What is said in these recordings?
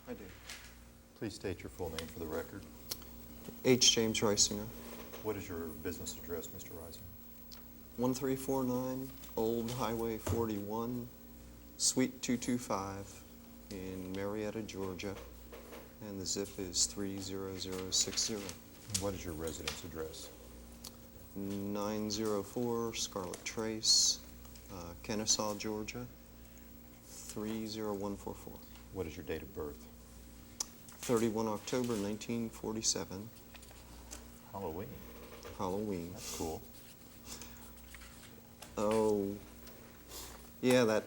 I do. Please state your full name for the record. H. James Reisinger, What is your business address, Mr. Reisinger? 1349 Old Highway 41, Suite 225 in Marietta, Georgia, and the zip is 30060. And what is your residence address? 904 Scarlet Trace, Kennesaw, Georgia, 30144. What is your date of birth? 31 October 1947, Halloween. Halloween. That's cool. Oh, yeah,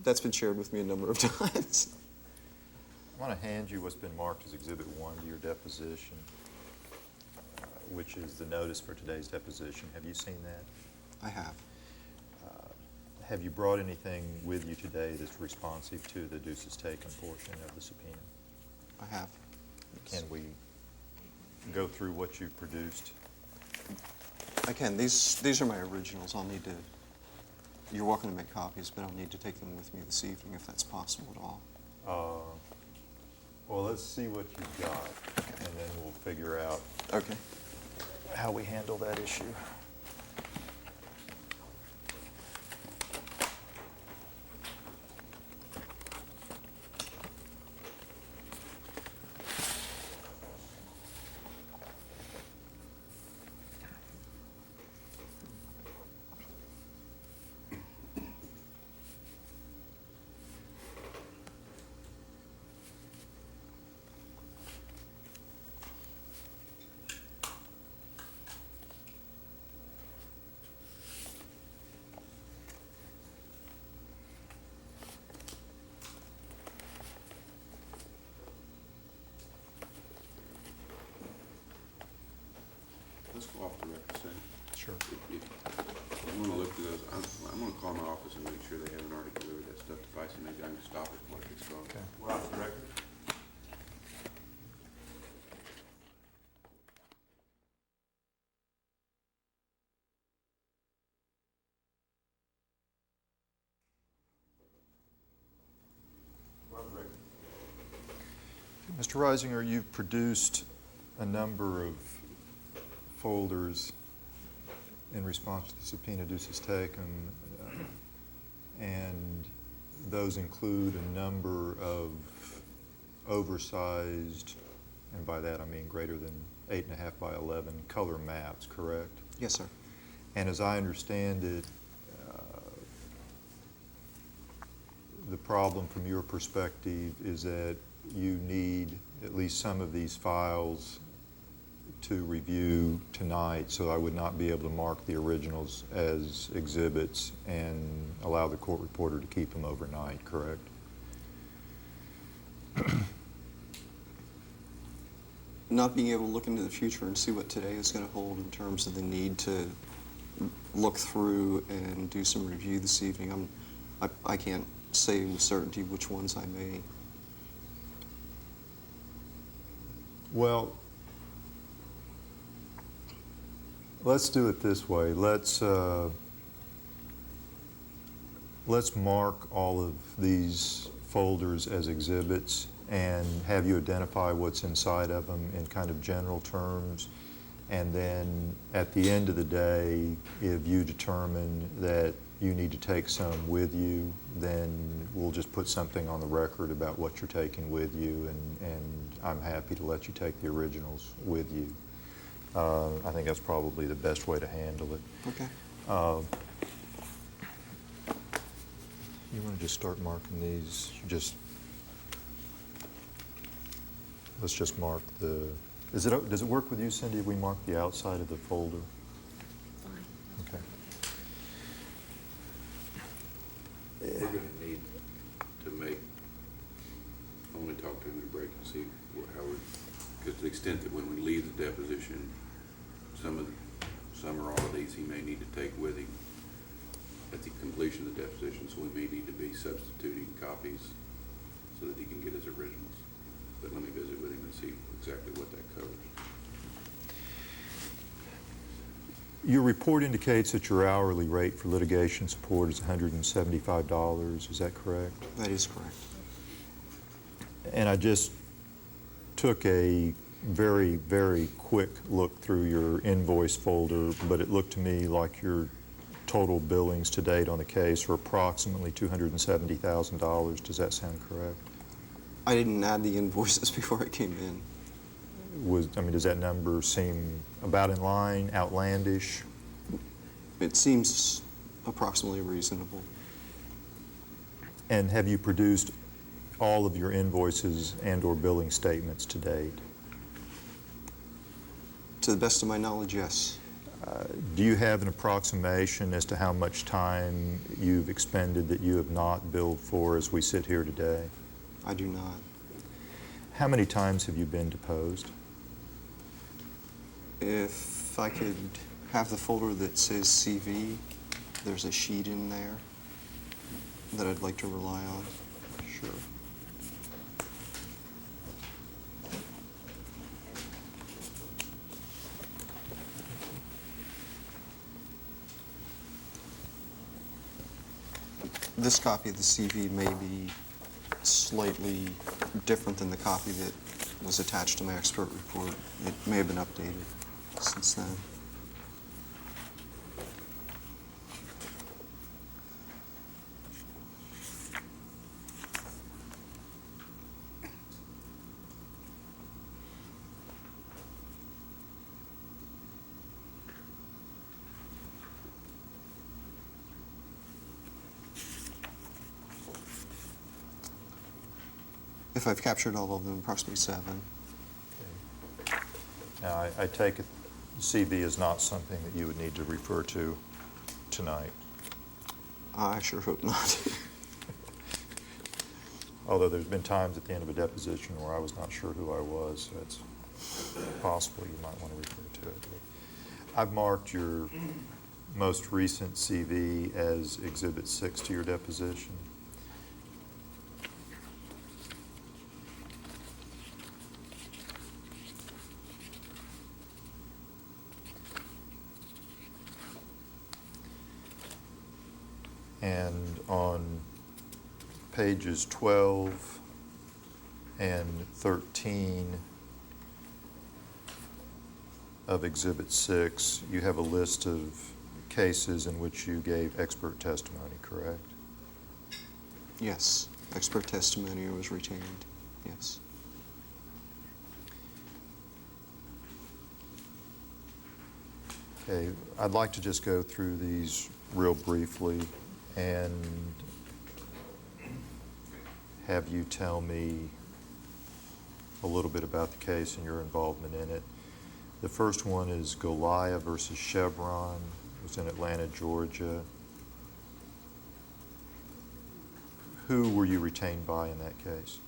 that's been shared with me a number of times. I want to hand you what's been marked as Exhibit 1 to your deposition, which is the notice for today's deposition. Have you seen that? I have. Have you brought anything with you today that's responsive to the deuces taken portion of the subpoena? I have. Can we go through what you produced? I can. These are my originals. I'll need to, you're welcome to make copies, but I'll need to take them with me this evening if that's possible at all. Well, let's see what you've got, and then we'll figure out Okay. how we handle that issue. Let's go off the record, Sam. Sure. If you want to look through those, I'm going to call my office and make sure they haven't already delivered that stuff to Vice, and maybe I can stop it when it gets going. Okay. We're off the record. We're off the record. Mr. Reisinger, you've produced a number of folders in response to the subpoena deuces taken, and those include a number of oversized, and by that I mean greater than 8.5 by 11 color maps, correct? Yes, sir. And as I understand it, the problem from your perspective is that you need at least some of these files to review tonight, so I would not be able to mark the originals as exhibits and allow the court reporter to keep them overnight, correct? Not being able to look into the future and see what today is going to hold in terms of the need to look through and do some review this evening, I can't say with certainty which ones I may. Well, let's do it this way. Let's mark all of these folders as exhibits and have you identify what's inside of them in kind of general terms. And then at the end of the day, if you determine that you need to take some with you, then we'll just put something on the record about what you're taking with you, and I'm happy to let you take the originals with you. I think that's probably the best way to handle it. Okay. You want to just start marking these? Let's just mark the. Does it work with you, Cindy, if we mark the outside of the folder? Fine. Okay. We're going to need to make, I want to talk to him at a break and see how we're, because to the extent that when we leave the deposition, some or all of these he may need to take with him at the completion of the deposition, so we may need to be substituting copies so that he can get his originals. But let me visit with him and see exactly what that covers. Your report indicates that your hourly rate for litigation support is $175. Is that correct? That is correct. And I just took a very, very quick look through your invoice folder, but it looked to me like your total billings to date on the case were approximately $270,000. Does that sound correct? I didn't add the invoices before I came in. Does that number seem about in line, outlandish? It seems approximately reasonable. And have you produced all of your invoices and/or billing statements to date? To the best of my knowledge, yes. Do you have an approximation as to how much time you've expended that you have not billed for as we sit here today? I do not. How many times have you been deposed? If I could have the folder that says CV, there's a sheet in there that I'd like to rely on. Sure. This copy of the CV may be slightly different than the copy that was attached to my expert report. It may have been updated since then. If I've captured all of them, approximately 7. Now, I take it the CV is not something that you would need to refer to tonight, I sure hope not. although there's been times at the end of a deposition where I was not sure who I was, so it's possible you might want to refer to it. I've marked your most recent CV as Exhibit 6 to your deposition. And on pages 12 and 13 of Exhibit 6, you have a list of cases in which you gave expert testimony, correct? Yes, expert testimony was retained, yes. Okay, I'd like to just go through these real briefly and have you tell me a little bit about the case and your involvement in it. The first one is Goliath versus Chevron. It was in Atlanta, Georgia. Who were you retained by in that case?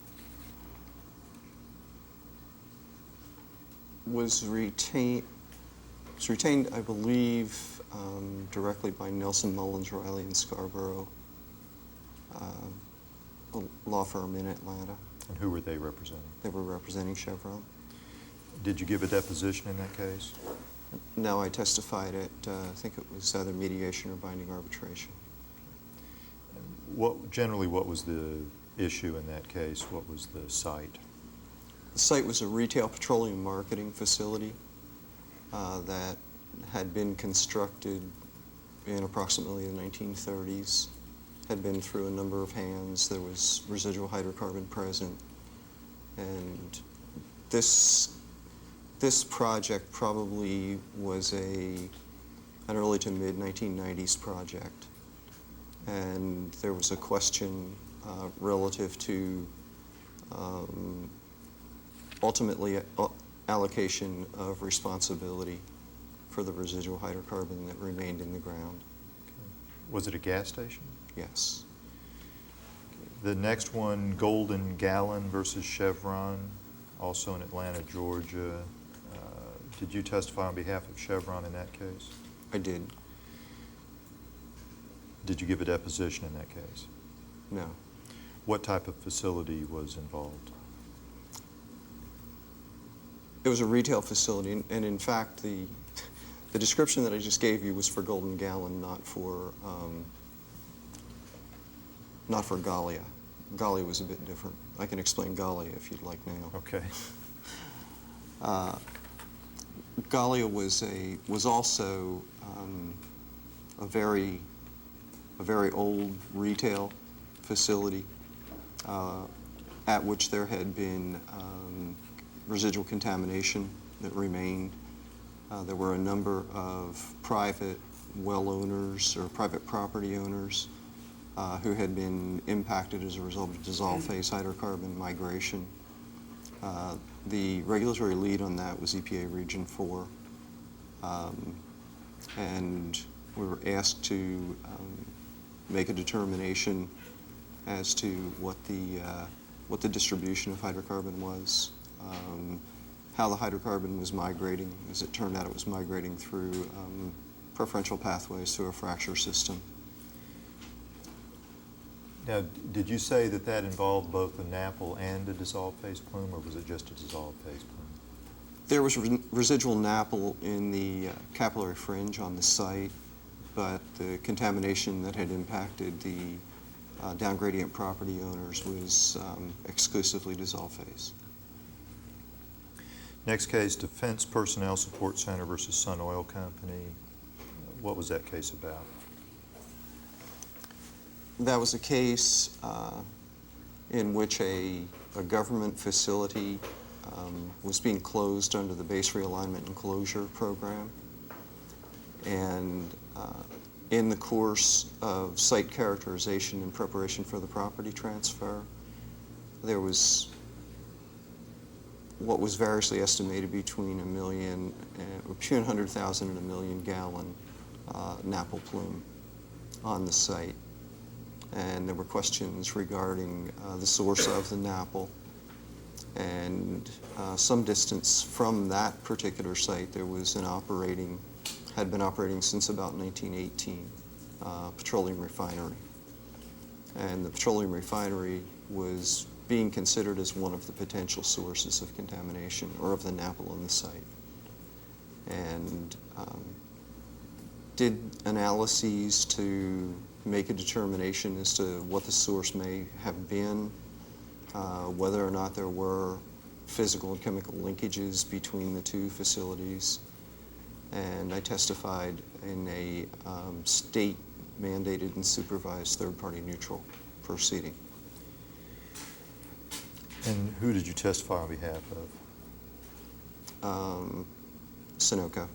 Was retained, I believe, directly by Nelson Mullins Riley in Scarborough, a law firm in Atlanta. And who were they representing? They were representing Chevron. Did you give a deposition in that case? No, I testified at, I think it was either mediation or binding arbitration. Generally, what was the issue in that case? What was the site? The site was a retail petroleum marketing facility that had been constructed in approximately the 1930s, had been through a number of hands. There was residual hydrocarbon present, and this project probably was an early to mid 1990s project, and there was a question relative to ultimately allocation of responsibility for the residual hydrocarbon that remained in the ground. Was it a gas station? Yes. The next one, Golden Gallon versus Chevron, also in Atlanta, Georgia. Did you testify on behalf of Chevron in that case? I did. Did you give a deposition in that case? No. What type of facility was involved? It was a retail facility, and in fact, the description that I just gave you was for Golden Gallon, not for Gallia. Golly was a bit different. I can explain Golly if you'd like now. Okay. Gallia was also a very old retail facility at which there had been residual contamination that remained. There were a number of private well owners or private property owners who had been impacted as a result of dissolved phase hydrocarbon migration. The regulatory lead on that was EPA Region 4, and we were asked to make a determination as to what the distribution of hydrocarbon was, how the hydrocarbon was migrating. As it turned out, it was migrating through preferential pathways through a fracture system. Now, did you say that that involved both a NAPL and a dissolved phase plume, or was it just a dissolved phase plume? There was residual NAPL in the capillary fringe on the site, but the contamination that had impacted the downgradient property owners was exclusively dissolved phase. Next case, Defense Personnel Support Center versus Sun Oil Company. What was that case about? That was a case in which a government facility was being closed under the Base Realignment and Closure Program. And in the course of site characterization in preparation for the property transfer, there was what was variously estimated between 100,000 and 1 million gallon NAPL plume on the site. And there were questions regarding the source of the NAPL. And some distance from that particular site, there was had been operating since about 1918, petroleum refinery. And the petroleum refinery was being considered as one of the potential sources of contamination, or of the NAPL on the site. And did analyses to make a determination as to what the source may have been, whether or not there were physical and chemical linkages between the two facilities. And I testified in a state-mandated and supervised third-party neutral proceeding. And who did you testify on behalf of? Sunoco.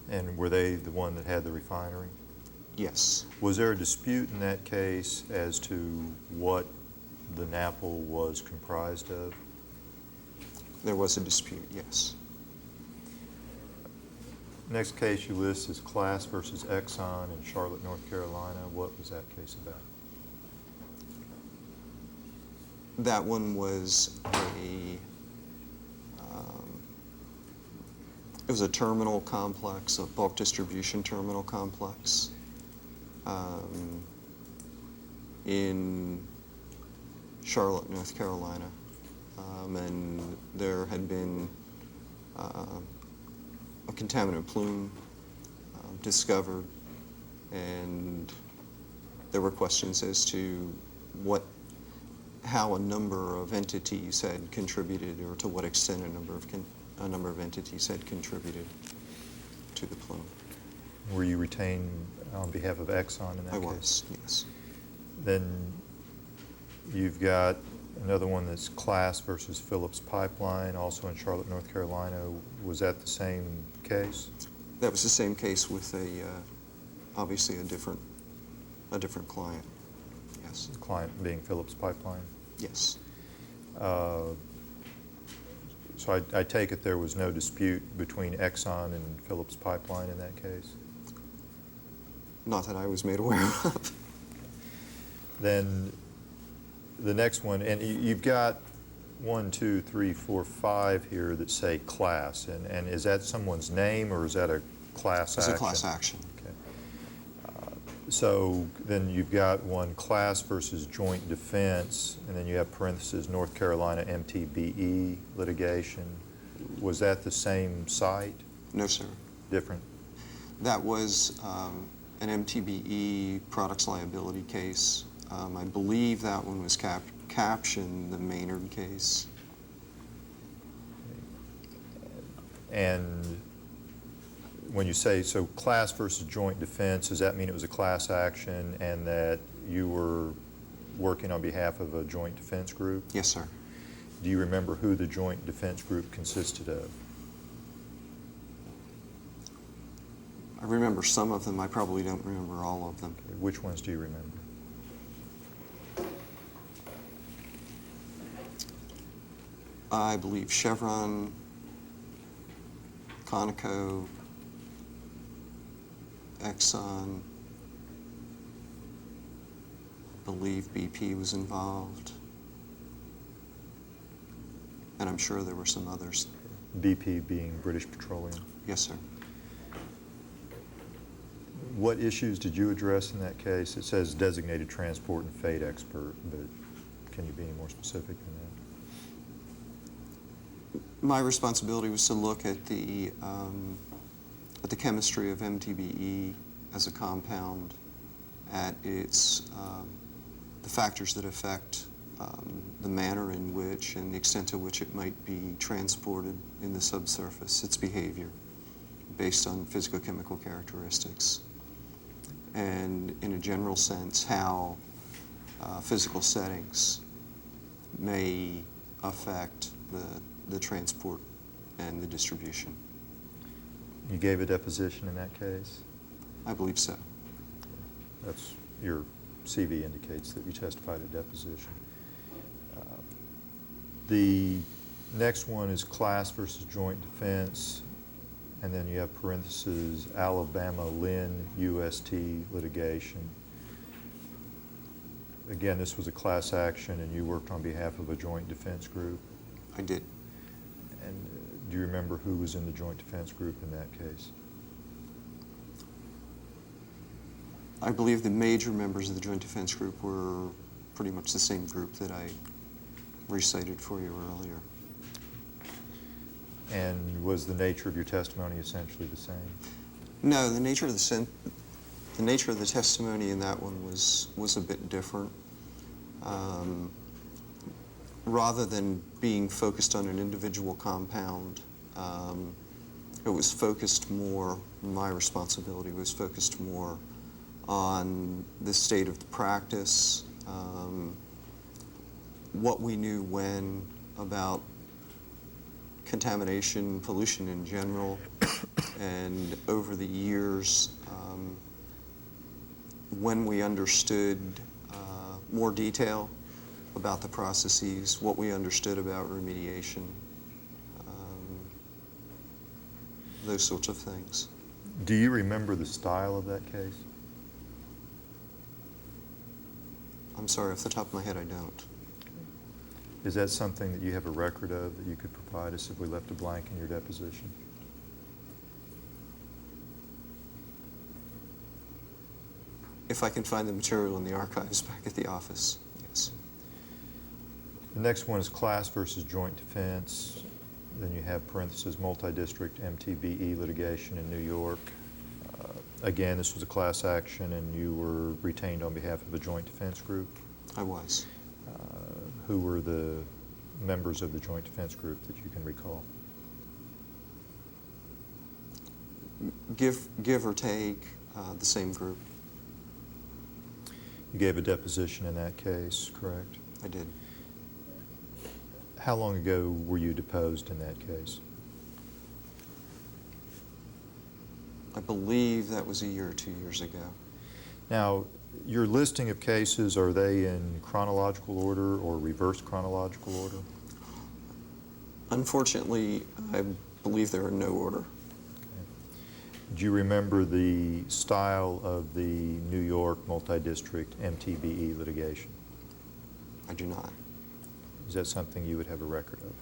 And were they the one that had the refinery? Yes. Was there a dispute in that case as to what the NAPL was comprised of? There was a dispute, yes. Next case you list is Class versus Exxon in Charlotte, North Carolina. What was that case about? That one was it was a terminal complex, a bulk distribution terminal complex in Charlotte, North Carolina. And there had been a contaminant plume discovered, and there were questions as to how a number of entities had contributed, or to what extent a number of entities had contributed to the plume. Were you retained on behalf of Exxon in that case? I was, yes. Then you've got another one that's Class versus Phillips Pipeline, also in Charlotte, North Carolina. Was that the same case? That was the same case with obviously a different client, yes. The client being Phillips Pipeline? Yes. So I take it there was no dispute between Exxon and Phillips Pipeline in that case? Not that I was made aware of. Then the next one, and you've got 1, 2, 3, 4, 5 here that say class, and is that someone's name, or is that a class action? It's a class action. Okay. So then you've got one, Class versus Joint Defense, and then you have parentheses North Carolina MTBE litigation. Was that the same site? No, sir. Different? That was an MTBE products liability case, I believe that one was captioned the Maynard case. And when you say, so class versus joint defense, does that mean it was a class action and that you were working on behalf of a joint defense group? Yes, sir. Do you remember who the joint defense group consisted of? I remember some of them. I probably don't remember all of them. Okay, which ones do you remember? I believe Chevron, Conoco, Exxon, I believe BP was involved, and I'm sure there were some others. BP being British Petroleum. Yes, sir. What issues did you address in that case? It says designated transport and fate expert, but can you be any more specific than that? My responsibility was to look at the chemistry of MTBE as a compound, at its the factors that affect the manner in which and the extent to which it might be transported in the subsurface, its behavior, based on physicochemical characteristics, and in a general sense, how physical settings may affect the transport and the distribution. You gave a deposition in that case? I believe so. That's, your CV indicates that you testified at deposition. The next one is class versus joint defense, and then you have parentheses, Alabama Lynn UST litigation. Again, this was a class action and you worked on behalf of a joint defense group. I did. And do you remember who was in the joint defense group in that case? I believe the major members of the joint defense group were pretty much the same group that I recited for you earlier. And was the nature of your testimony essentially the same? No, the nature of the testimony in that one was a bit different. Rather than being focused on an individual compound, it was focused more, my responsibility was focused more on the state of the practice, what we knew when about contamination, pollution in general, and over the years, when we understood more detail about the processes, what we understood about remediation, those sorts of things. Do you remember the style of that case? I'm sorry, off the top of my head, I don't. Is that something that you have a record of that you could provide us if we left a blank in your deposition? If I can find the material in the archives back at the office, yes. The next one is class versus joint defense. Then you have parentheses, multi-district MTBE litigation in New York. Again, this was a class action and you were retained on behalf of a joint defense group. I was. Who were the members of the joint defense group that you can recall? Give or take, the same group. You gave a deposition in that case, correct? I did. How long ago were you deposed in that case? I believe that was a year or 2 years ago. Now, your listing of cases, are they in chronological order or reverse chronological order? Unfortunately, I believe they're in no order. Do you remember the style of the New York multi-district MTBE litigation? I do not. Is that something you would have a record of?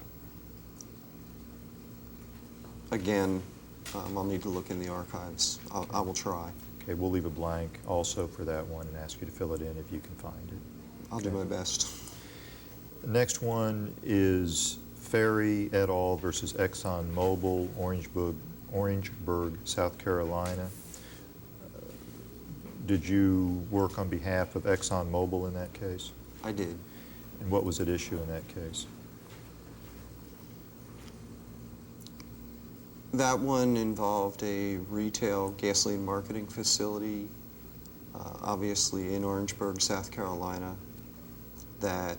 Again, I'll need to look in the archives. I will try. Okay, we'll leave a blank also for that one and ask you to fill it in if you can find it. I'll do my best. The next one is Ferry et al. Versus Exxon Mobil, Orangeburg, South Carolina. did you work on behalf of ExxonMobil in that case? I did. And what was at issue in that case? That one involved a retail gasoline marketing facility, obviously in Orangeburg, South Carolina, that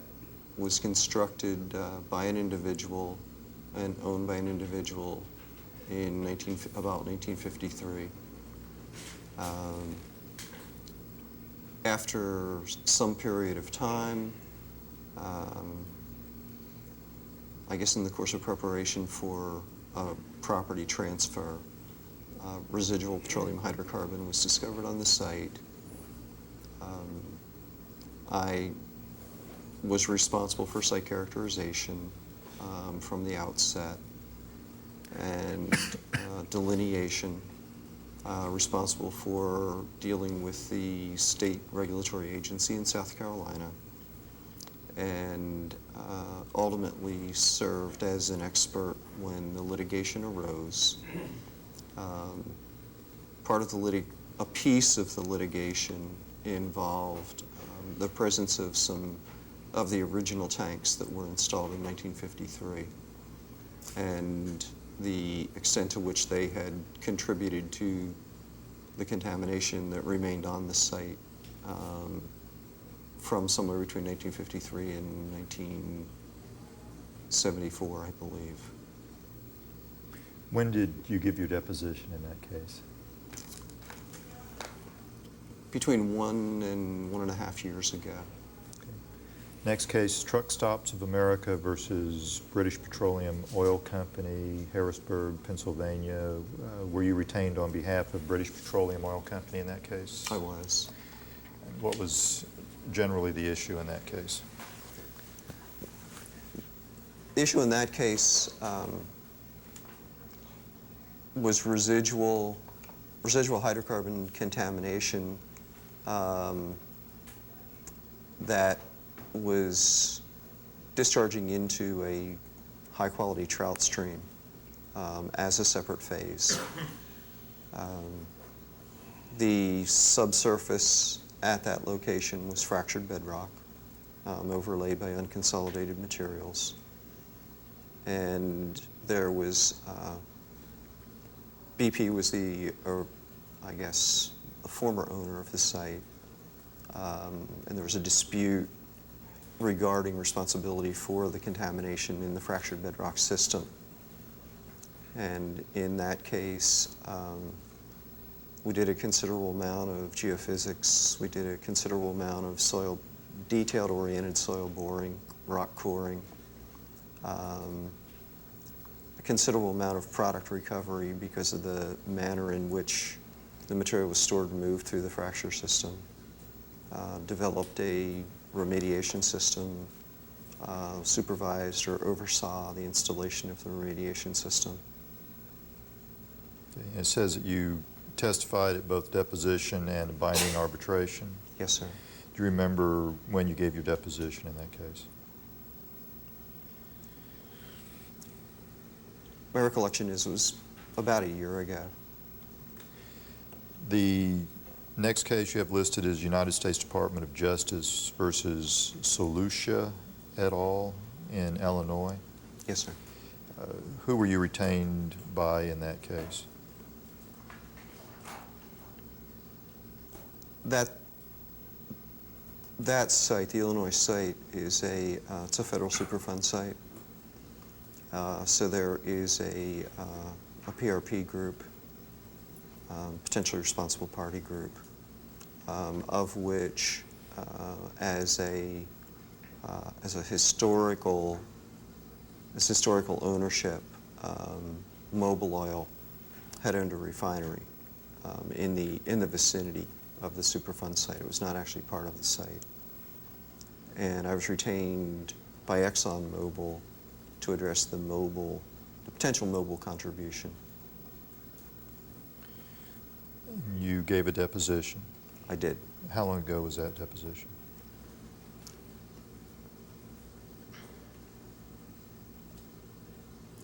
was constructed by an individual and owned by an individual in about 1953. After some period of time, I guess in the course of preparation for a property transfer, residual petroleum hydrocarbon was discovered on the site. I was responsible for site characterization from the outset and delineation, responsible for dealing with the state regulatory agency in South Carolina, and ultimately served as an expert when the litigation arose. A piece of the litigation involved the presence of some of the original tanks that were installed in 1953 and the extent to which they had contributed to the contamination that remained on the site from somewhere between 1953 and 1974, I believe. When did you give your deposition in that case? Between 1 and 1.5 years ago. Okay. Next case, Truck Stops of America versus British Petroleum Oil Company, Harrisburg, Pennsylvania. Were you retained on behalf of British Petroleum Oil Company in that case? I was. And what was generally the issue in that case? The issue in that case was residual hydrocarbon contamination that was discharging into a high-quality trout stream as a separate phase. The subsurface at that location was fractured bedrock, overlaid by unconsolidated materials. And there was, BP was the former owner of the site, and there was a dispute regarding responsibility for the contamination in the fractured bedrock system. And in that case, we did a considerable amount of geophysics. We did a considerable amount of detailed-oriented soil boring, rock coring, a considerable amount of product recovery because of the manner in which the material was stored and moved through the fracture system. Developed a remediation system, supervised or oversaw the installation of the remediation system. Okay. It says that you testified at both deposition and binding arbitration. Yes, sir. Do you remember when you gave your deposition in that case? My recollection is it was about a year ago. The next case you have listed is United States Department of Justice versus Solutia et al. In Illinois. Yes, sir. Who were you retained by in that case? That site, the Illinois site, is it's a federal Superfund site. So there is a PRP group, potentially responsible party group, of which, as historical ownership, Mobil Oil had owned a refinery in the vicinity of the Superfund site. It was not actually part of the site. And I was retained by ExxonMobil to address the potential Mobil contribution. You gave a deposition. I did. How long ago was that deposition?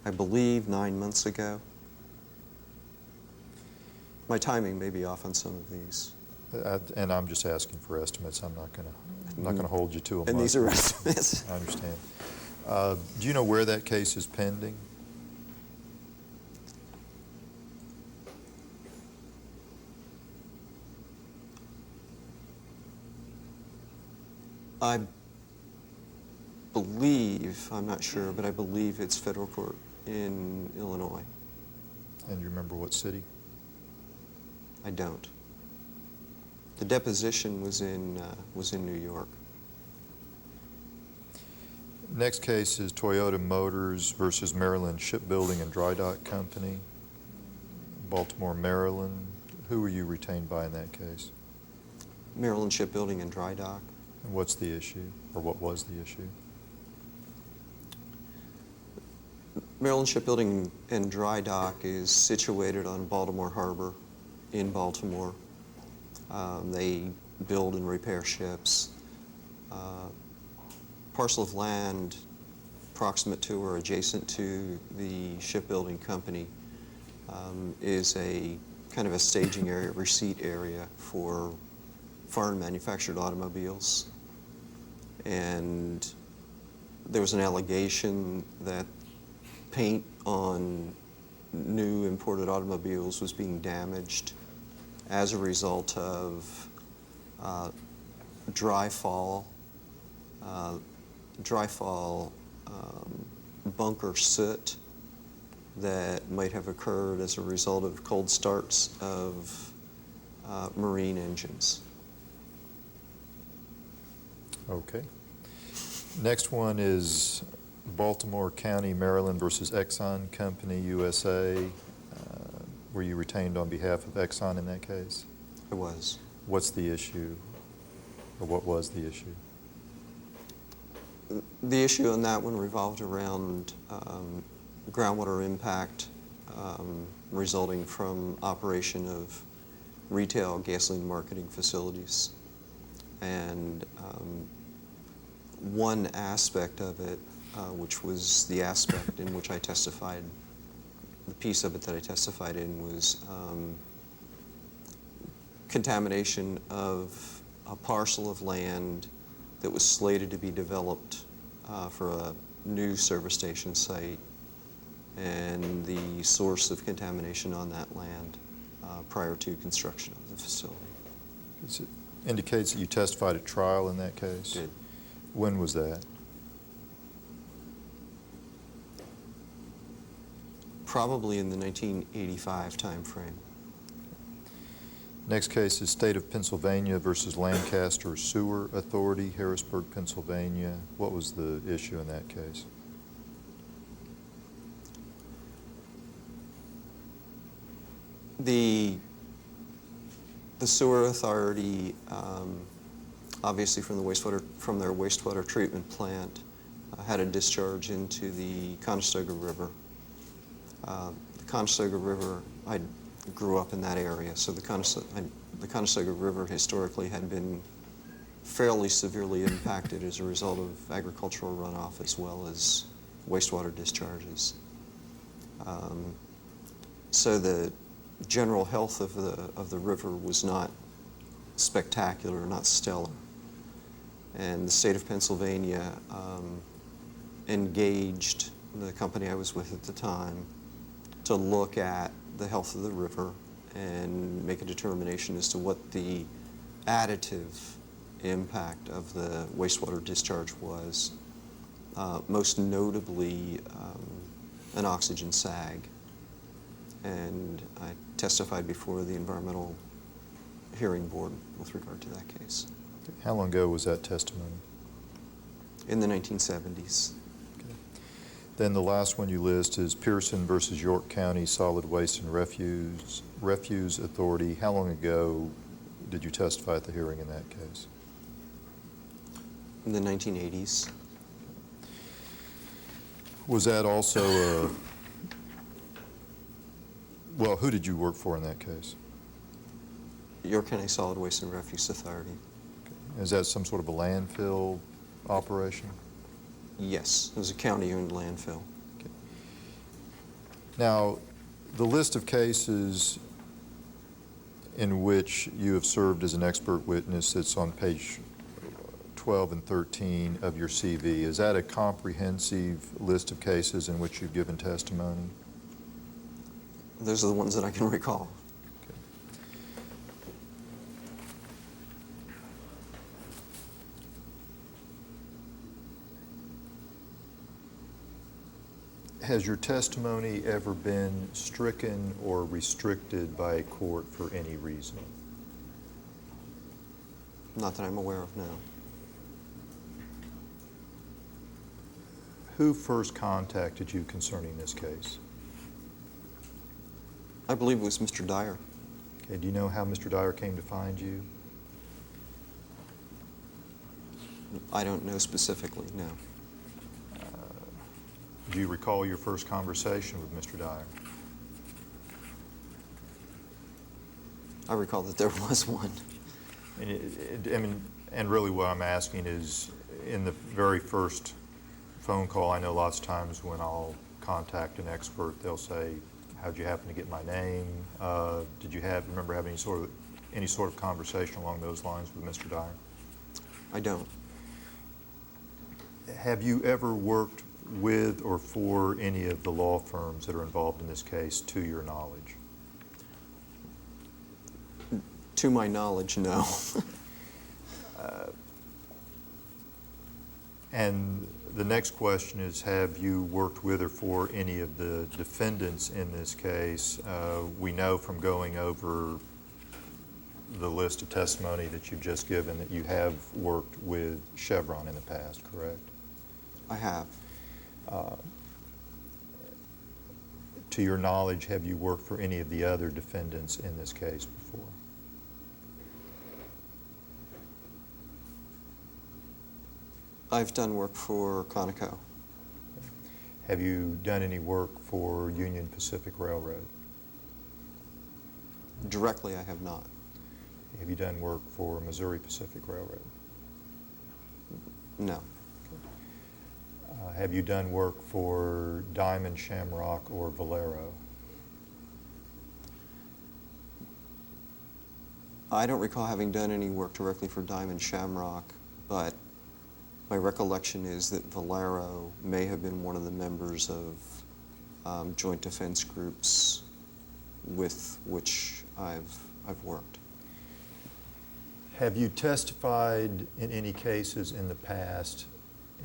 I believe 9 months ago. My timing may be off on some of these. And I'm just asking for estimates. I'm not going to hold you to a month. And these are estimates. I understand. Do you know where that case is pending? I believe, I'm not sure, but I believe it's federal court in Illinois. And do you remember what city? I don't. The deposition was in New York. Next case is Toyota Motors versus Maryland Shipbuilding and Drydock Company, Baltimore, Maryland. Who were you retained by in that case? Maryland Shipbuilding and Drydock. And what's the issue, or what was the issue? Maryland Shipbuilding and Drydock is situated on Baltimore Harbor in Baltimore. They build and repair ships. Parcel of land proximate to or adjacent to the shipbuilding company is a kind of a staging area, receipt area for foreign manufactured automobiles. And there was an allegation that paint on new imported automobiles was being damaged as a result of dry fall bunker soot that might have occurred as a result of cold starts of marine engines. Okay. Next one is Baltimore County, Maryland versus Exxon Company, USA. Were you retained on behalf of Exxon in that case? I was. What's the issue, or what was the issue? The issue on that one revolved around groundwater impact resulting from operation of retail gasoline marketing facilities. And one aspect of it, which was the aspect in which I testified, the piece of it that I testified in was contamination of a parcel of land that was slated to be developed for a new service station site, and the source of contamination on that land prior to construction of the facility. It indicates that you testified at trial in that case? Did. When was that? Probably in the 1985 timeframe. Next case is State of Pennsylvania versus Lancaster Sewer Authority, Harrisburg, Pennsylvania. What was the issue in that case? The sewer authority, obviously from their wastewater treatment plant, had a discharge into the Conestoga River. The Conestoga River, I grew up in that area, so the Conestoga River historically had been fairly severely impacted as a result of agricultural runoff as well as wastewater discharges. So the general health of the river was not spectacular, not stellar. And the state of Pennsylvania engaged the company I was with at the time to look at the health of the river and make a determination as to what the additive impact of the wastewater discharge was, most notably an oxygen sag. And I testified before the Environmental Hearing Board with regard to that case. How long ago was that testimony? In the 1970s. Okay. Then the last one you list is Pearson versus York County Solid Waste and Refuse Authority. How long ago did you testify at the hearing in that case? In the 1980s. Was that also a, well, who did you work for in that case? York County Solid Waste and Refuse Authority. Is that some sort of a landfill operation? Yes, it was a county-owned landfill. Okay. Now, the list of cases in which you have served as an expert witness that's on page 12 and 13 of your CV. Is that a comprehensive list of cases in which you've given testimony? Those are the ones that I can recall. Has your testimony ever been stricken or restricted by a court for any reason? Not that I'm aware of now. Who first contacted you concerning this case? I believe it was Mr. Dyer. Okay, do you know how Mr. Dyer came to find you? I don't know specifically, no. Do you recall your first conversation with Mr. Dyer? I recall that there was one. And really what I'm asking is, in the very first phone call, I know lots of times when I'll contact an expert, they'll say, how'd you happen to get my name? Did you remember having any sort of conversation along those lines with Mr. Dyer? I don't. Have you ever worked with or for any of the law firms that are involved in this case, to your knowledge? To my knowledge, no. And the next question is, have you worked with or for any of the defendants in this case? We know from going over the list of testimony that you've just given that you have worked with Chevron in the past, correct? I have. To your knowledge, have you worked for any of the other defendants in this case before? I've done work for Conoco. Have you done any work for Union Pacific Railroad? Directly, I have not. Have you done work for Missouri Pacific Railroad? No. Have you done work for Diamond, Shamrock, or Valero? I don't recall having done any work directly for Diamond Shamrock, but my recollection is that Valero may have been one of the members of joint defense groups with which I've worked. Have you testified in any cases in the past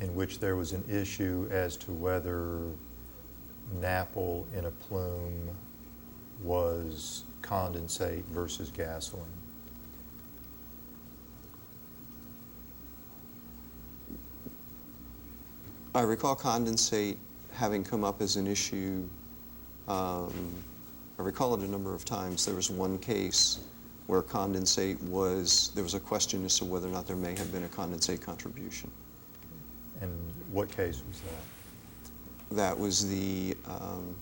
in which there was an issue as to whether napple in a plume was condensate versus gasoline? I recall condensate having come up as an issue. I recall it a number of times. There was one case where condensate there was a question as to whether or not there may have been a condensate contribution. And what case was that? That was the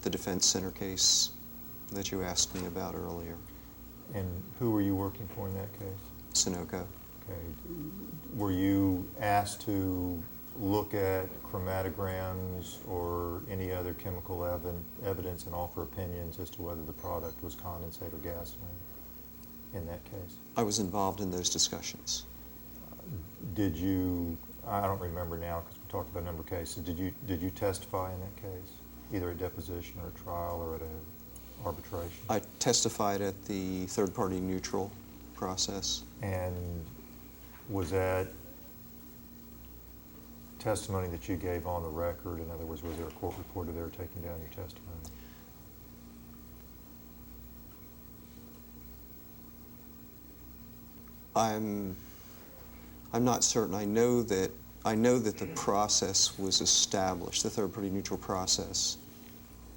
Defense Center case that you asked me about earlier. And who were you working for in that case? Sunoco. Okay. Were you asked to look at chromatograms or any other chemical evidence and offer opinions as to whether the product was condensate or gasoline in that case? I was involved in those discussions. Did you, I don't remember now because we talked about a number of cases, did you testify in that case, either at deposition or a trial or at an arbitration? I testified at the third-party neutral process. And was that testimony that you gave on the record? In other words, was there a court reporter there taking down your testimony? I'm not certain. I know that the process was established, the third-party neutral process,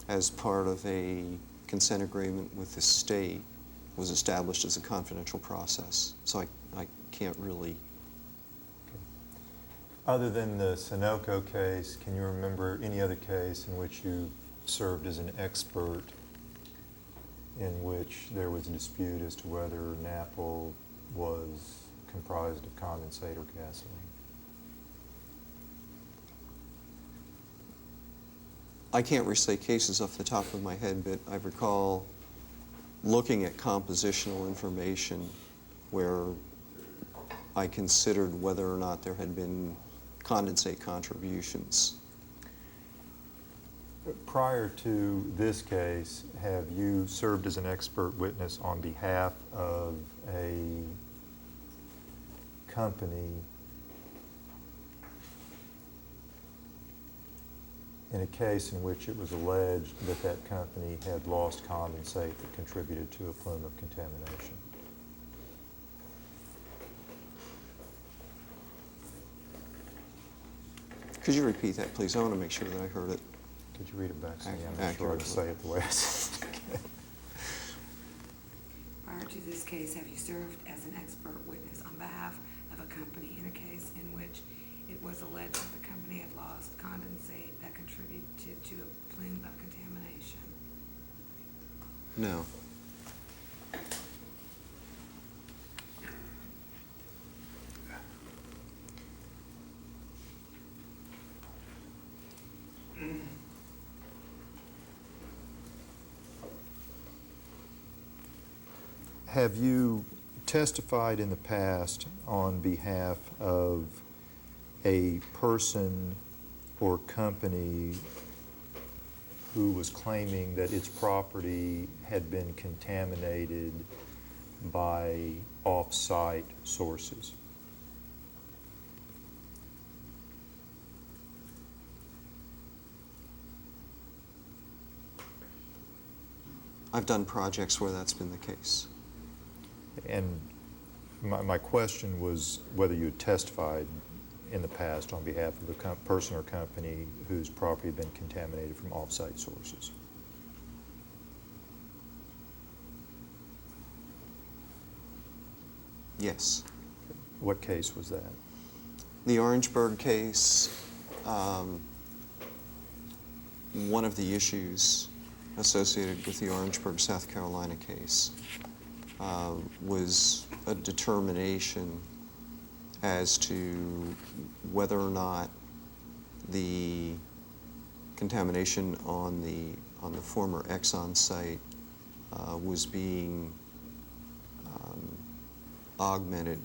as part of a consent agreement with the state, was established as a confidential process. So I can't really. Other than the Sunoco case, can you remember any other case in which you served as an expert in which there was a dispute as to whether napple was comprised of condensate or gasoline? I can't recite cases off the top of my head, but I recall looking at compositional information where I considered whether or not there had been condensate contributions. Prior to this case, have you served as an expert witness on behalf of a company in a case in which it was alleged that that company had lost condensate that contributed to a plume of contamination? Could you repeat that, please? I want to make sure that I heard it. Could you read it back to me? I'm not sure I can say it the way I said it. Prior to this case, have you served as an expert witness on behalf of a company in a case in which it was alleged that the company had lost condensate that contributed to a plume of contamination? No. Have you testified in the past on behalf of a person or company who was claiming that its property had been contaminated by off-site sources? I've done projects where that's been the case. And my question was whether you had testified in the past on behalf of a person or company whose property had been contaminated from off-site sources. Yes. What case was that? The Orangeburg case, one of the issues associated with the Orangeburg, South Carolina case was a determination as to whether or not the contamination on the former Exxon site was being augmented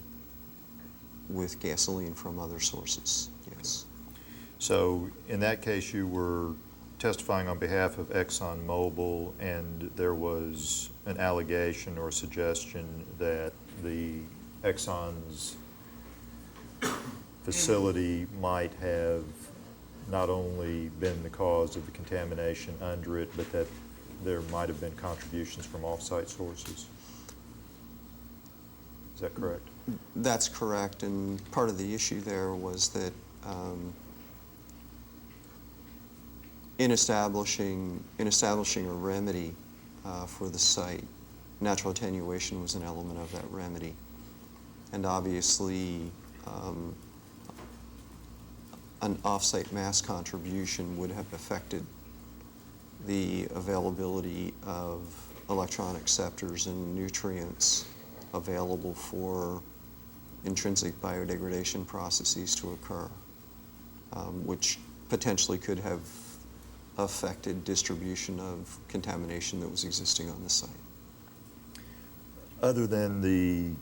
with gasoline from other sources, yes. So in that case, you were testifying on behalf of Exxon Mobil, and there was an allegation or suggestion that the Exxon's facility might have not only been the cause of the contamination under it, but that there might have been contributions from off-site sources. Is that correct? That's correct, and part of the issue there was that in establishing a remedy for the site, natural attenuation was an element of that remedy. And obviously, an off-site mass contribution would have affected the availability of electron acceptors and nutrients available for intrinsic biodegradation processes to occur, which potentially could have affected distribution of contamination that was existing on the site. Other than the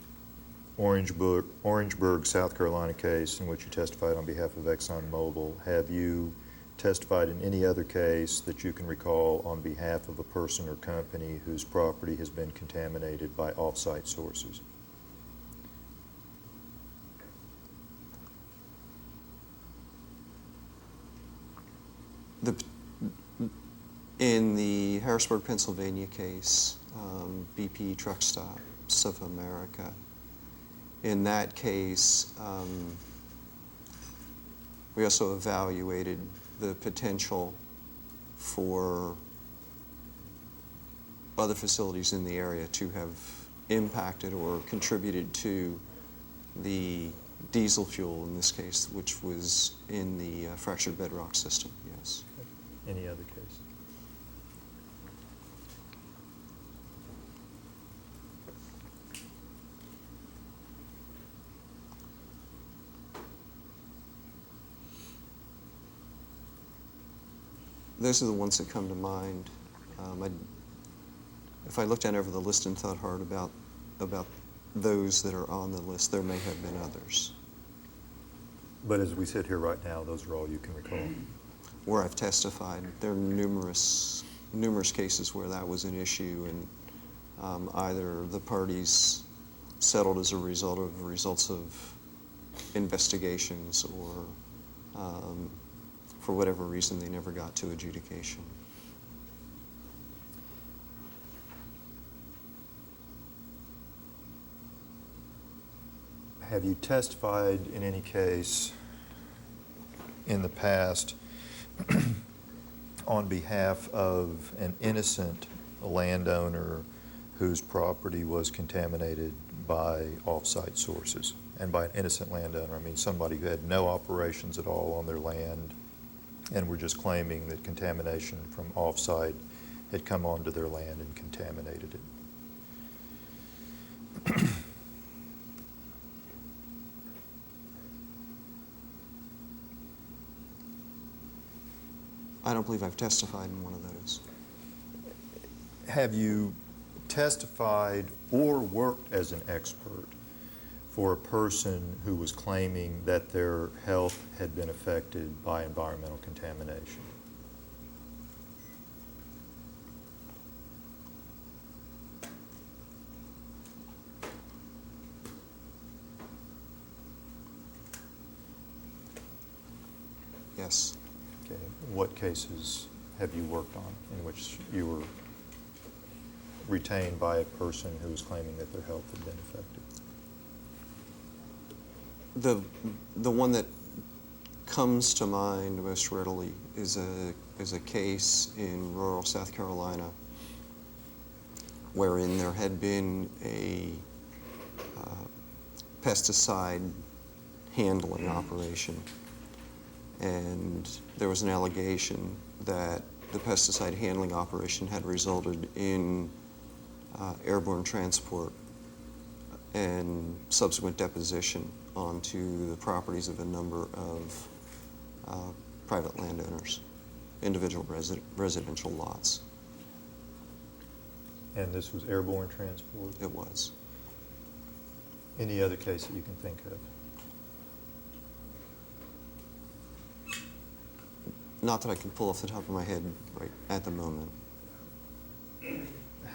Orangeburg, South Carolina case in which you testified on behalf of Exxon Mobil, have you testified in any other case that you can recall on behalf of a person or company whose property has been contaminated by off-site sources? In the Harrisburg, Pennsylvania case, BP Truck Stops of America, in that case, we also evaluated the potential for other facilities in the area to have impacted or contributed to the diesel fuel, in this case, which was in the fractured bedrock system, yes. Any other case? Those are the ones that come to mind. If I looked down over the list and thought hard about those that are on the list, there may have been others But as we sit here right now, those are all you can recall. where I've testified. There are numerous cases where that was an issue, and either the parties settled as a result of results of investigations, or for whatever reason they never got to adjudication. Have you testified in any case in the past on behalf of an innocent landowner whose property was contaminated by off-site sources? And by an innocent landowner, I mean somebody who had no operations at all on their land and were just claiming that contamination from off-site had come onto their land and contaminated it. I don't believe I've testified in one of those. Have you testified or worked as an expert for a person who was claiming that their health had been affected by environmental contamination? Yes. Okay. What cases have you worked on in which you were retained by a person who was claiming that their health had been affected? The one that comes to mind most readily is a case in rural South Carolina wherein there had been a pesticide handling operation, and there was an allegation that the pesticide handling operation had resulted in airborne transport and subsequent deposition onto the properties of a number of private landowners, individual residential lots. And this was airborne transport? It was. Any other case that you can think of? Not that I can pull off the top of my head right at the moment.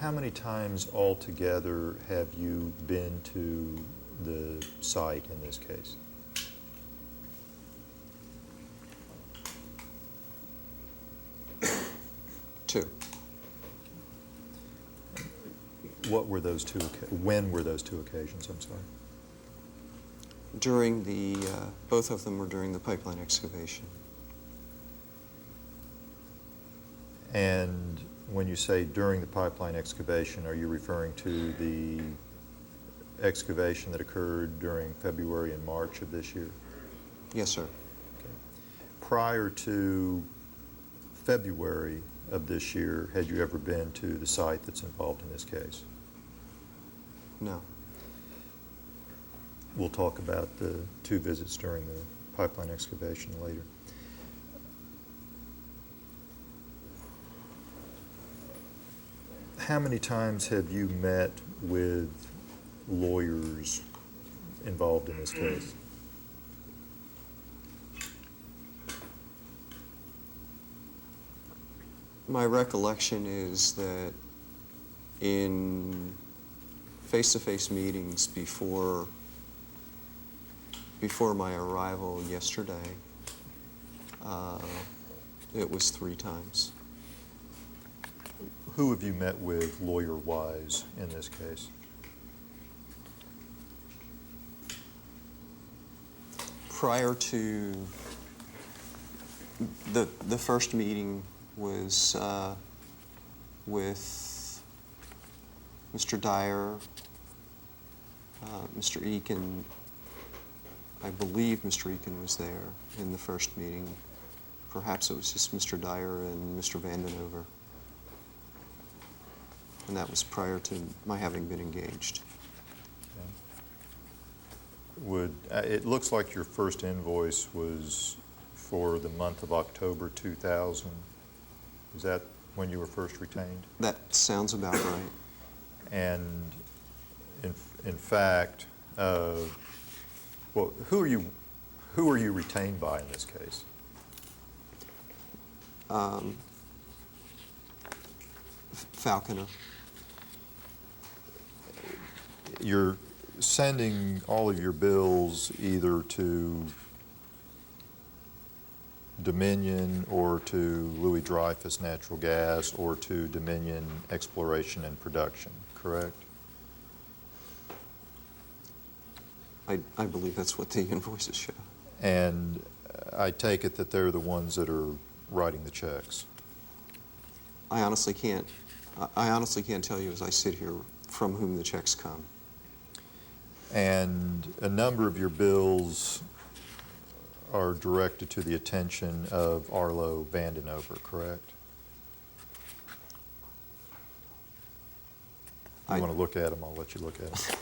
How many times altogether have you been to the site in this case? Two. What were those two, when were those two occasions, I'm sorry? During the, both of them were during the pipeline excavation. And when you say during the pipeline excavation, are you referring to the excavation that occurred during February and March of this year? Yes, sir. Okay. Prior to February of this year, had you ever been to the site that's involved in this case? No. We'll talk about the two visits during the pipeline excavation later. How many times have you met with lawyers involved in this case? My recollection is that in face-to-face meetings before my arrival yesterday, it was 3 times. Who have you met with lawyer-wise in this case? Prior to the first meeting was with Mr. Dyer, Mr. Eakin. I believe Mr. Eakin was there in the first meeting. Perhaps it was just Mr. Dyer and Mr. Vandenover. And that was prior to my having been engaged. Okay. It looks like your first invoice was for the month of October 2000. Is that when you were first retained? That sounds about right. And in fact, well, who are you retained by in this case? Falconer. You're sending all of your bills either to Dominion or to Louis Dreyfus Natural Gas or to Dominion Exploration and Production, correct? I believe that's what the invoices show. And I take it that they're the ones that are writing the checks. I honestly can't tell you as I sit here from whom the checks come. And a number of your bills are directed to the attention of Arlo Vandenover, correct? You want to look at them, I'll let you look at them.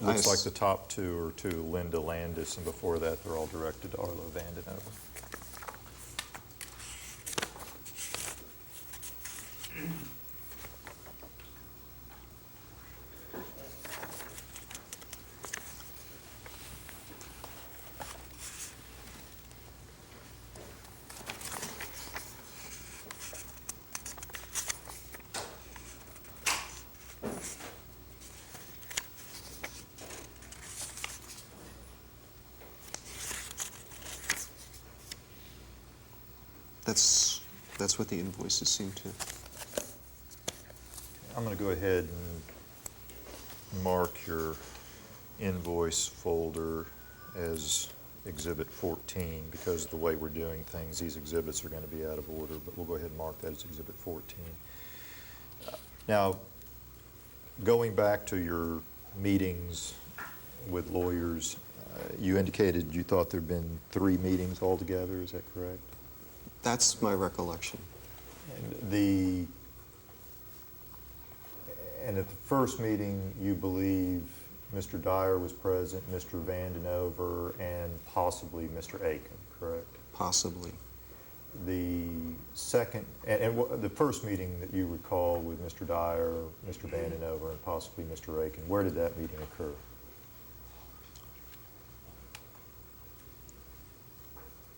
Looks like the top two are to Linda Landis, and before that, they're all directed to Arlo Vandenover. That's what the invoices seem to. I'm going to go ahead and mark your invoice folder as Exhibit 14 because of the way we're doing things. These exhibits are going to be out of order, but we'll go ahead and mark that as Exhibit 14. Now, going back to your meetings with lawyers, you indicated you thought there had been 3 meetings altogether, is that correct? That's my recollection. And at the first meeting, you believe Mr. Dyer was present, Mr. Vandenover, and possibly Mr. Aiken, correct? Possibly. The second, and the first meeting that you recall with Mr. Dyer, Mr. Vandenover, and possibly Mr. Aiken, where did that meeting occur?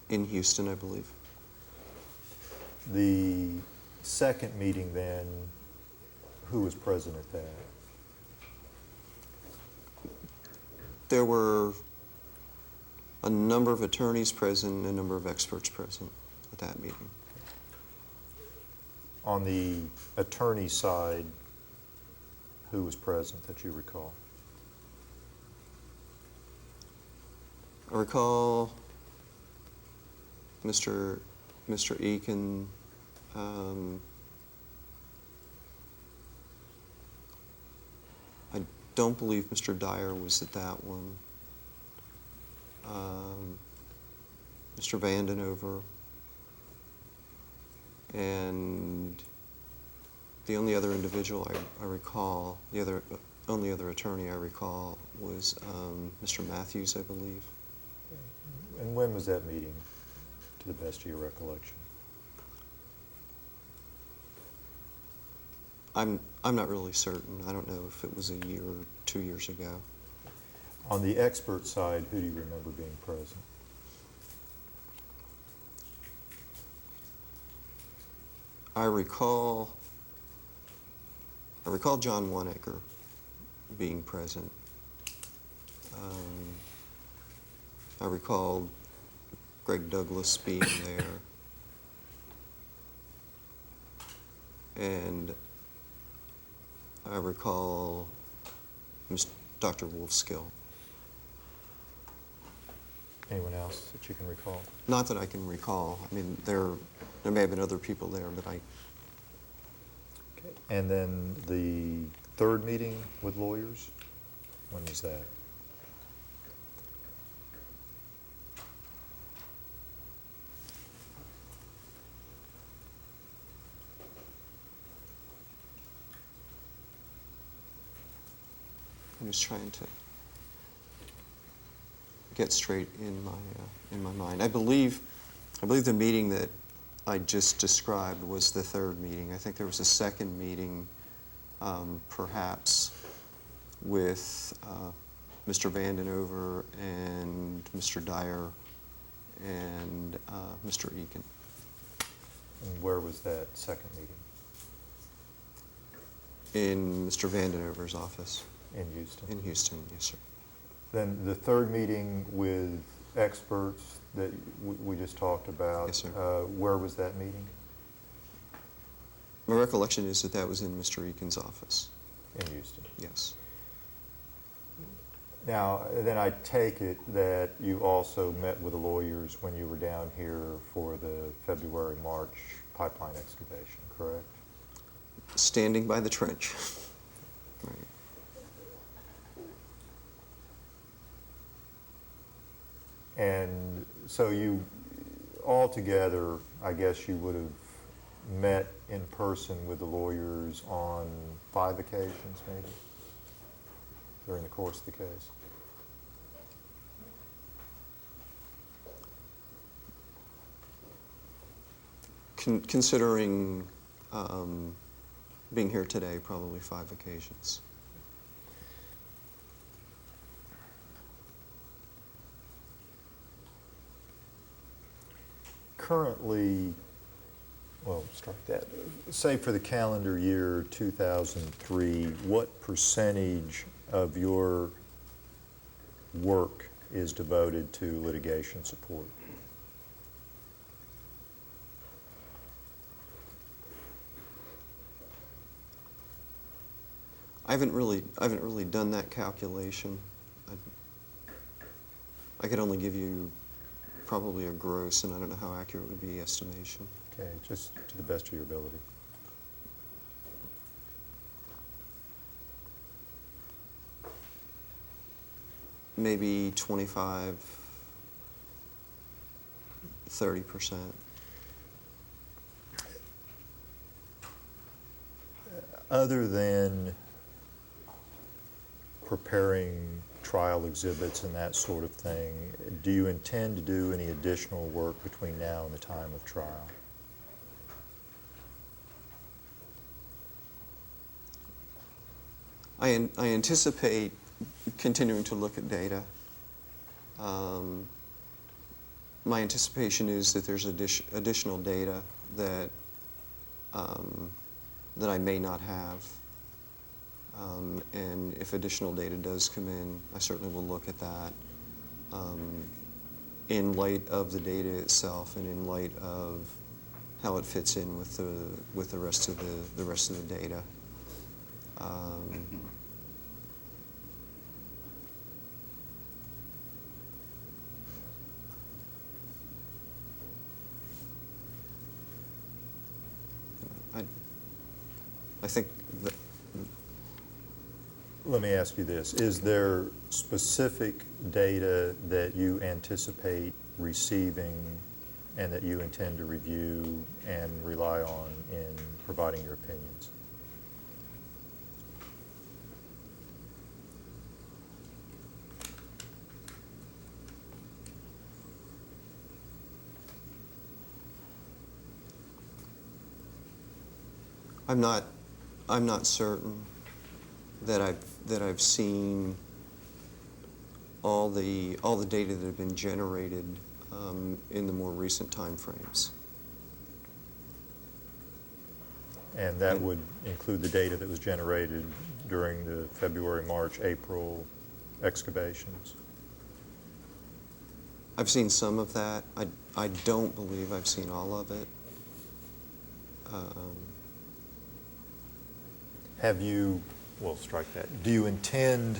In Houston, I believe. The second meeting then, who was present at that? There were a number of attorneys present and a number of experts present at that meeting. On the attorney side, who was present that you recall? I recall Mr. Aiken, I don't believe Mr. Dyer was at that one. Mr. Vandenover, and the only other individual I recall, only other attorney I recall was Mr. Matthews, I believe. And when was that meeting, to the best of your recollection? I'm not really certain. I don't know if it was a year or 2 years ago. On the expert side, who do you remember being present? I recall John Wanacre being present. I recall Greg Douglas being there. And I recall Dr. Wolfskill. Anyone else that you can recall? Not that I can recall. I mean, there may have been other people there, but I... Okay. And then the third meeting with lawyers, when was that? I'm just trying to get straight in my mind. I believe the meeting that I just described was the third meeting. I think there was a second meeting, perhaps, with Mr. Vandenover and Mr. Dyer and Mr. Eakin. And where was that second meeting? In Mr. Vandenover's office In Houston? in Houston, yes, sir. Then the third meeting with experts that we just talked about? Yes, sir. Where was that meeting? My recollection is that that was in Mr. Eakin's office, In Houston. yes. Now, then I take it that you also met with the lawyers when you were down here for the February, March pipeline excavation, correct? Standing by the trench. Right. And so you, altogether, I guess you would have met in person with the lawyers on 5 occasions, maybe, during the course of the case? Considering being here today, probably 5 occasions. Currently, well, strike that. Say for the calendar year 2003, what percentage of your work is devoted to litigation support? I haven't really done that calculation. I could only give you probably a gross, and I don't know how accurate would be estimation. Okay, just to the best of your ability. Maybe 25, 30%. Other than preparing trial exhibits and that sort of thing, do you intend to do any additional work between now and the time of trial? I anticipate continuing to look at data. My anticipation is that there's additional data that that I may not have. And if additional data does come in, I certainly will look at that in light of the data itself and in light of how it fits in with the rest of the data. I think that. Let me ask you this. Is there specific data that you anticipate receiving and that you intend to review and rely on in providing your opinions? I'm not certain that I've seen all the data that have been generated in the more recent time frames. And that would include the data that was generated during the February, March, April excavations? I've seen some of that. I don't believe I've seen all of it. Have you, well, strike that. Do you intend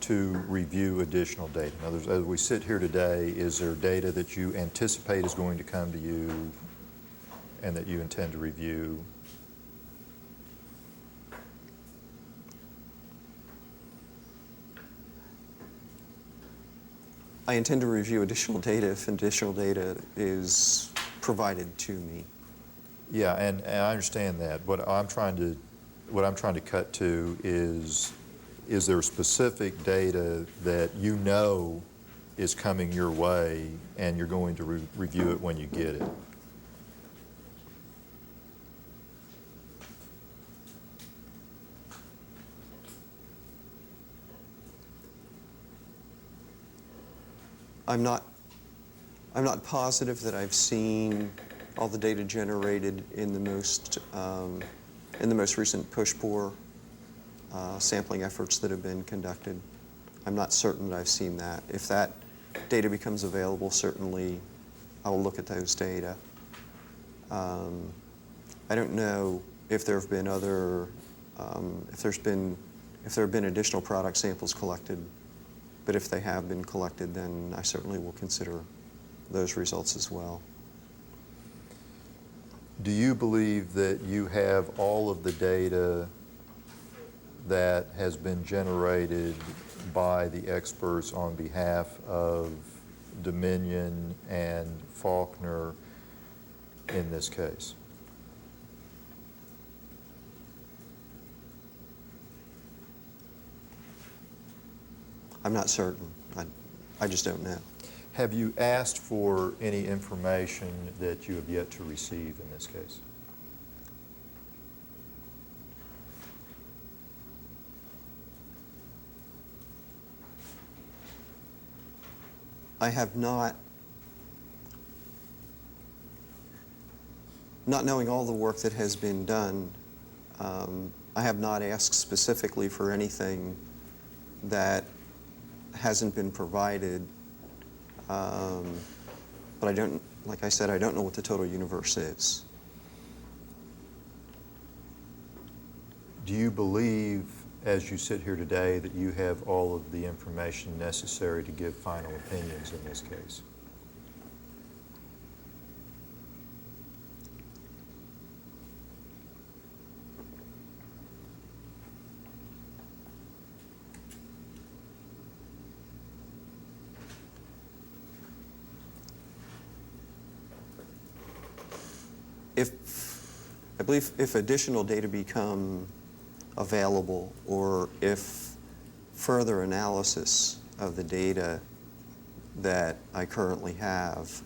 to review additional data? In other words, as we sit here today, is there data that you anticipate is going to come to you and that you intend to review? I intend to review additional data if additional data is provided to me. Yeah, and I understand that. What I'm trying to cut to is there specific data that you know is coming your way, and you're going to review it when you get it. I'm not positive that I've seen all the data generated in the most recent push-bore sampling efforts that have been conducted. I'm not certain that I've seen that. If that data becomes available, certainly I will look at those data. I don't know if there have been other, if there have been additional product samples collected, but if they have been collected, then I certainly will consider those results as well. Do you believe that you have all of the data that has been generated by the experts on behalf of Dominion and Faulkner in this case? I'm not certain. I just don't know. Have you asked for any information that you have yet to receive in this case? I have not knowing all the work that has been done, I have not asked specifically for anything that hasn't been provided, but I don't, like I said, I don't know what the total universe is. Do you believe, as you sit here today, that you have all of the information necessary to give final opinions in this case? I believe if additional data become available, or if further analysis of the data that I currently have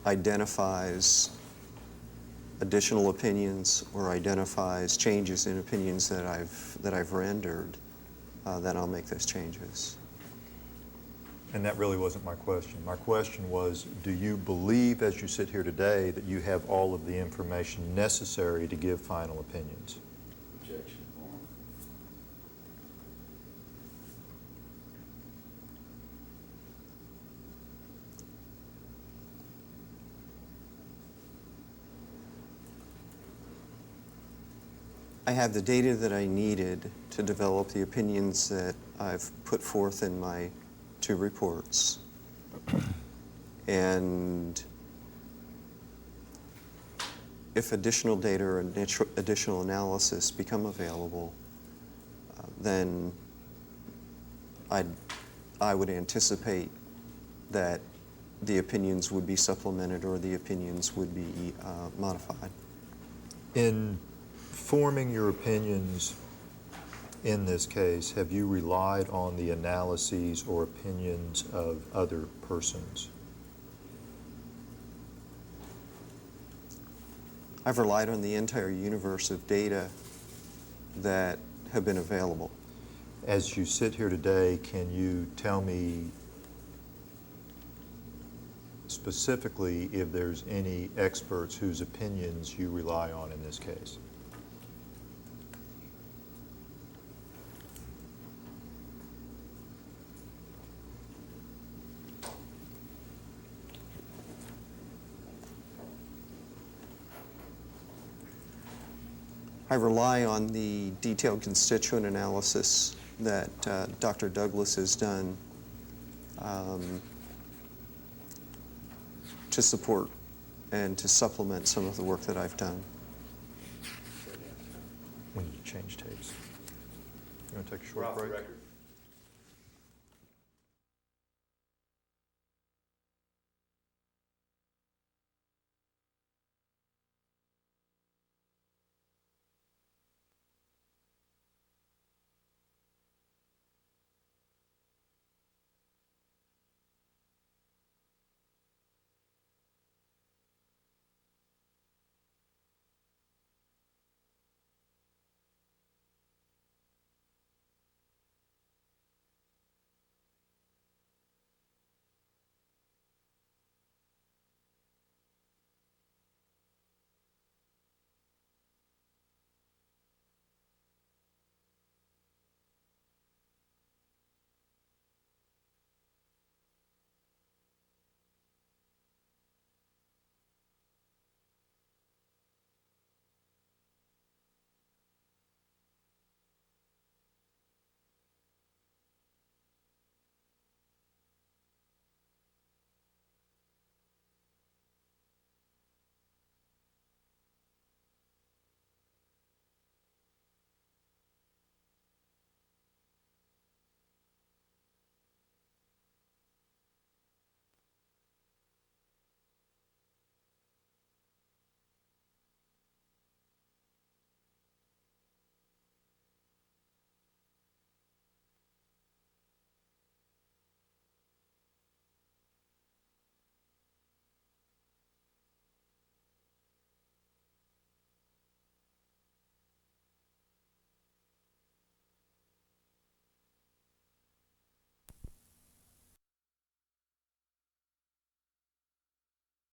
identifies additional opinions or identifies changes in opinions that I've rendered, then I'll make those changes. And that really wasn't my question. My question was, do you believe, as you sit here today, that you have all of the information necessary to give final opinions? Objection. I have the data that I needed to develop the opinions that I've put forth in my 2 reports. And if additional data or additional analysis become available, then I would anticipate that the opinions would be supplemented or the opinions would be modified. In forming your opinions in this case, have you relied on the analyses or opinions of other persons? I've relied on the entire universe of data that have been available. As you sit here today, can you tell me specifically if there's any experts whose opinions you rely on in this case? I rely on the detailed constituent analysis that Dr. Douglas has done to support and to supplement some of the work that I've done. We need to change tapes. You want to take a short We're off the break? record.